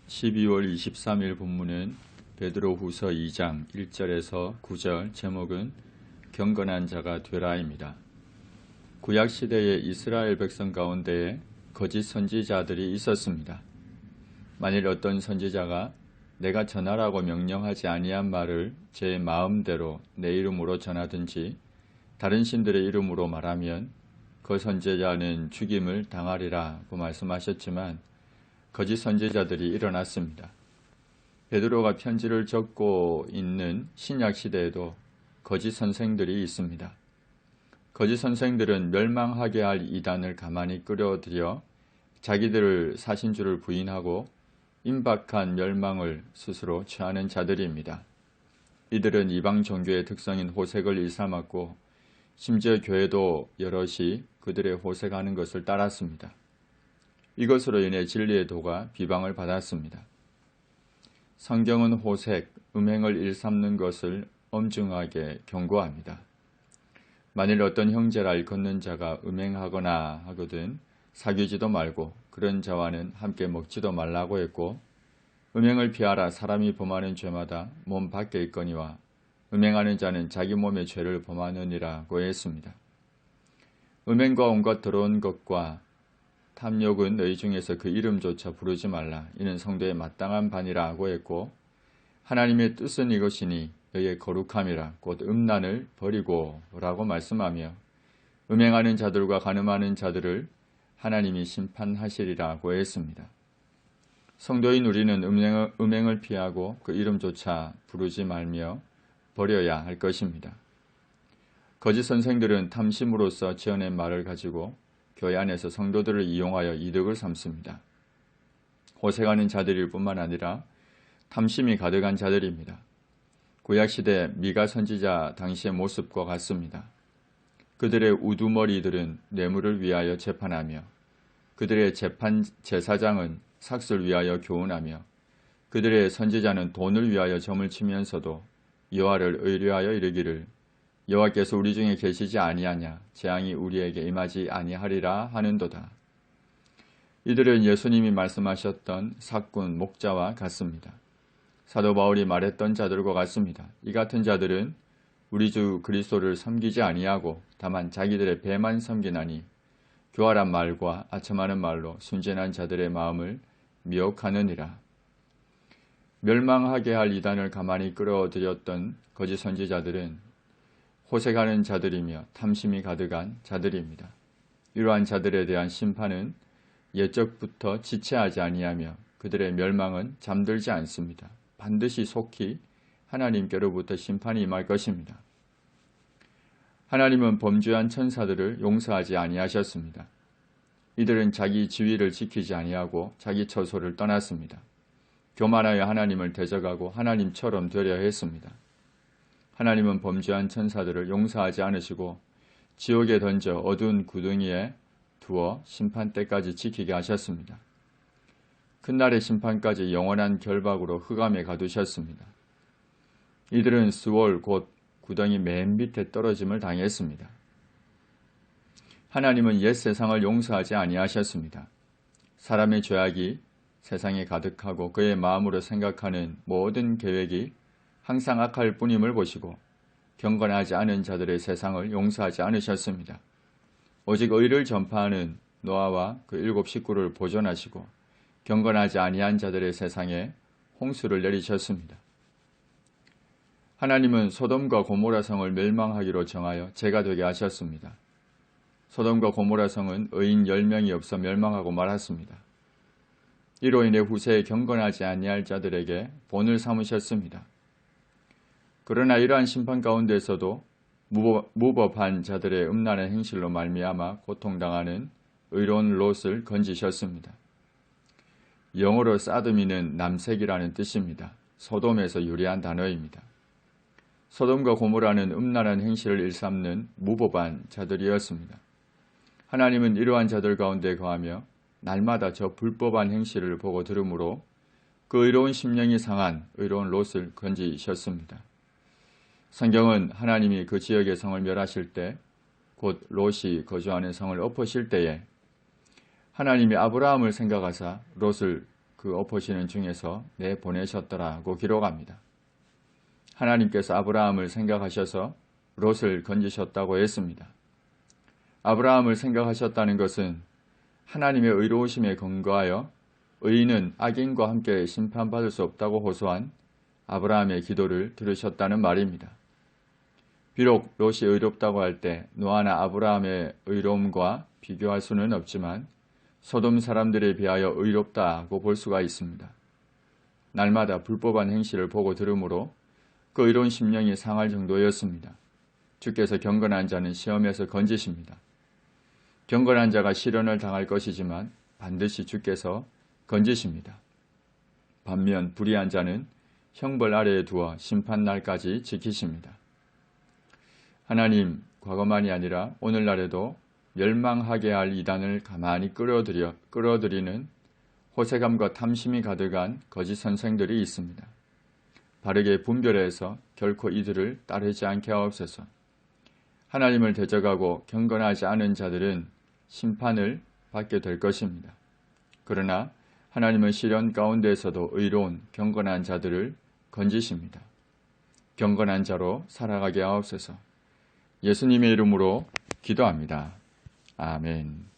12월 23일 본문은 베드로후서 2장 1절에서 9절, 제목은 경건한 자가 되라입니다. 구약시대의 이스라엘 백성 가운데에 거짓 선지자들이 있었습니다. 만일 어떤 선지자가 내가 전하라고 명령하지 아니한 말을 제 마음대로 내 이름으로 전하든지 다른 신들의 이름으로 말하면 그 선지자는 죽임을 당하리라고 말씀하셨지만 거짓 선지자들이 일어났습니다. 베드로가 편지를 적고 있는 신약 시대에도 거짓 선생들이 있습니다. 거짓 선생들은 멸망하게 할 이단을 가만히 끌어들여 자기들을 사신 줄을 부인하고 임박한 멸망을 스스로 취하는 자들입니다. 이들은 이방 종교의 특성인 호색을 일삼았고 심지어 교회도 여럿이 그들의 호색하는 것을 따랐습니다. 이것으로 인해 진리의 도가 비방을 받았습니다. 성경은 호색, 음행을 일삼는 것을 엄중하게 경고합니다. 만일 어떤 형제라 일컫는 자가 음행하거나 하거든 사귀지도 말고 그런 자와는 함께 먹지도 말라고 했고, 음행을 피하라. 사람이 범하는 죄마다 몸 밖에 있거니와 음행하는 자는 자기 몸의 죄를 범하느니라고 했습니다. 음행과 온갖 더러운 것과 탐욕은 너희 중에서 그 이름조차 부르지 말라. 이는 성도의 마땅한 반이라고 했고, 하나님의 뜻은 이것이니 너희의 거룩함이라. 곧 음란을 버리고 라고 말씀하며 음행하는 자들과 간음하는 자들을 하나님이 심판하시리라고 했습니다. 성도인 우리는 음행을 피하고 그 이름조차 부르지 말며 버려야 할 것입니다. 거짓 선생들은 탐심으로써 지어낸 말을 가지고 교회 안에서 성도들을 이용하여 이득을 삼습니다. 호색하는 자들일 뿐만 아니라 탐심이 가득한 자들입니다. 구약시대 미가 선지자 당시의 모습과 같습니다. 그들의 우두머리들은 뇌물을 위하여 재판하며 그들의 제사장은 삭슬 위하여 교훈하며 그들의 선지자는 돈을 위하여 점을 치면서도 여호와를 의뢰하여 이르기를 여호와께서 우리 중에 계시지 아니하냐, 재앙이 우리에게 임하지 아니하리라 하는도다. 이들은 예수님이 말씀하셨던 사꾼 목자와 같습니다. 사도 바울이 말했던 자들과 같습니다. 이 같은 자들은 우리 주 그리스도를 섬기지 아니하고 다만 자기들의 배만 섬기나니 교활한 말과 아첨하는 말로 순진한 자들의 마음을 미혹하느니라. 멸망하게 할 이단을 가만히 끌어들였던 거짓 선지자들은 호색하는 자들이며 탐심이 가득한 자들입니다. 이러한 자들에 대한 심판은 옛적부터 지체하지 아니하며 그들의 멸망은 잠들지 않습니다. 반드시 속히 하나님께로부터 심판이 임할 것입니다. 하나님은 범죄한 천사들을 용서하지 아니하셨습니다. 이들은 자기 지위를 지키지 아니하고 자기 처소를 떠났습니다. 교만하여 하나님을 대적하고 하나님처럼 되려 했습니다. 하나님은 범죄한 천사들을 용서하지 않으시고 지옥에 던져 어두운 구덩이에 두어 심판 때까지 지키게 하셨습니다. 큰날의 심판까지 영원한 결박으로 흑암에 가두셨습니다. 이들은 스월 곧 구덩이 맨 밑에 떨어짐을 당했습니다. 하나님은 옛 세상을 용서하지 아니하셨습니다. 사람의 죄악이 세상에 가득하고 그의 마음으로 생각하는 모든 계획이 항상 악할 뿐임을 보시고 경건하지 않은 자들의 세상을 용서하지 않으셨습니다. 오직 의를 전파하는 노아와 그 7 식구를 보존하시고 경건하지 아니한 자들의 세상에 홍수를 내리셨습니다. 하나님은 소돔과 고모라 성을 멸망하기로 정하여 죄가 되게 하셨습니다. 소돔과 고모라 성은 의인 10명이 없어 멸망하고 말았습니다. 이로 인해 후세에 경건하지 아니할 자들에게 본을 삼으셨습니다. 그러나 이러한 심판 가운데서도 무법한 자들의 음란한 행실로 말미암아 고통당하는 의로운 롯을 건지셨습니다. 영어로 사드미는 남색이라는 뜻입니다. 소돔에서 유래한 단어입니다. 소돔과 고모라는 음란한 행실을 일삼는 무법한 자들이었습니다. 하나님은 이러한 자들 가운데 거하며 날마다 저 불법한 행실을 보고 들으므로 그 의로운 심령이 상한 의로운 롯을 건지셨습니다. 성경은 하나님이 그 지역의 성을 멸하실 때, 곧 롯이 거주하는 성을 엎으실 때에 하나님이 아브라함을 생각하사 롯을 그 엎으시는 중에서 내보내셨더라고 기록합니다. 하나님께서 아브라함을 생각하셔서 롯을 건지셨다고 했습니다. 아브라함을 생각하셨다는 것은 하나님의 의로우심에 근거하여 의인은 악인과 함께 심판받을 수 없다고 호소한 아브라함의 기도를 들으셨다는 말입니다. 비록 롯이 의롭다고 할 때 노아나 아브라함의 의로움과 비교할 수는 없지만 소돔 사람들에 비하여 의롭다고 볼 수가 있습니다. 날마다 불법한 행실을 보고 들으므로 그 의로운 심령이 상할 정도였습니다. 주께서 경건한 자는 시험에서 건지십니다. 경건한 자가 시련을 당할 것이지만 반드시 주께서 건지십니다. 반면 불의한 자는 형벌 아래에 두어 심판날까지 지키십니다. 하나님, 과거만이 아니라 오늘날에도 멸망하게 할 이단을 가만히 끌어들이는 호색함과 탐심이 가득한 거짓 선생들이 있습니다. 바르게 분별해서 결코 이들을 따르지 않게 하옵소서. 하나님을 대적하고 경건하지 않은 자들은 심판을 받게 될 것입니다. 그러나 하나님은 시련 가운데에서도 의로운 경건한 자들을 건지십니다. 경건한 자로 살아가게 하옵소서. 예수님의 이름으로 기도합니다. 아멘.